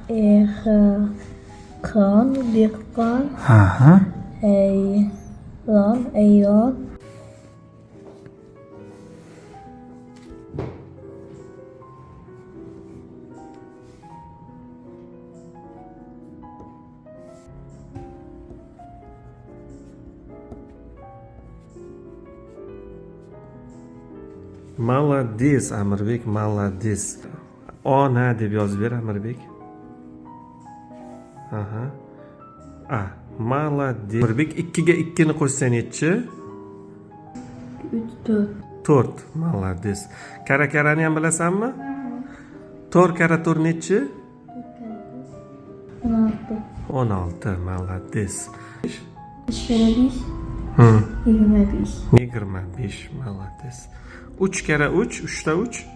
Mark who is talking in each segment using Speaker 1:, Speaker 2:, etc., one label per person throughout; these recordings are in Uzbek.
Speaker 1: Ekran, dehqon,
Speaker 2: Ha.
Speaker 1: ayron.
Speaker 3: Молодец, Amirbek, молодец. Ona deb yozib ber, Amirbek. Aha. Молодец. Amirbek 2 ga 2 ni qo'shsa nechi?
Speaker 1: 4.
Speaker 3: 4. Молодец. Kara-karani ham bilasanmi? 4 kara 4 nechi?
Speaker 1: 16.
Speaker 3: 16. Молодец.
Speaker 1: 5 kere 5. 25.
Speaker 3: 25. Молодец. 3 kere 3, 3 ta 3.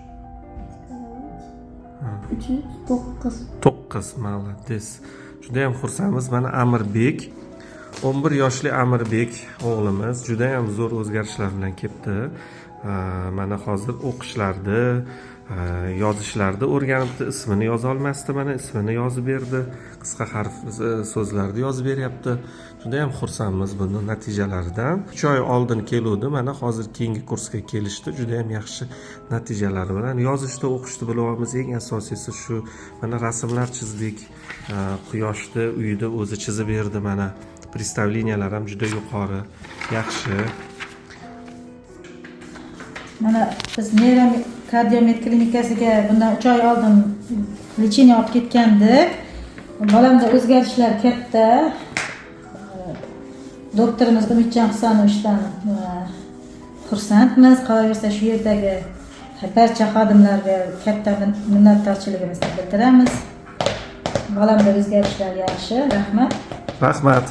Speaker 1: 3, 9.
Speaker 3: 9. Молодец. Juda ham xursandmiz. Mana Amirbek, 11 yoshli Amirbek o'g'limiz juda ham zo'r o'zgarishlar bilan kelibdi. Mana hozir o'qishlarda, yozishlarda o'rganibdi. Ismini yoza olmasdi, mana ismini yozib berdi. Qisqa harf so'zlarni yozib beryapti. Juda ham xursandmiz bunday natijalaridan. 3 oy oldin keluvdi, mana hozir keyingi kursga kelishdi. Juda ham yaxshi natijalari bilan yozishda, o'qishda bilyapmiz. Eng asosiysi shu. Mana rasmlar chizdik. Quyoshni uyida o'zi chizib berdi mana. Представлениялар ham juda yuqori, yaxshi.
Speaker 4: Mana biz neyrokardiomet klinikasiga bundan 3 oy oldin lecheniya olib ketgandik. Bolamda o'zgarishlar katta. Doktorimiz Umidjon Husanovdan xursandmiz. Qolaversa shu yerdagi barcha xodimlarga katta minnatdorchiligimizni bildiramiz. Bolamda o'zgarishlar yaxshi. Rahmat.
Speaker 3: Rahmat.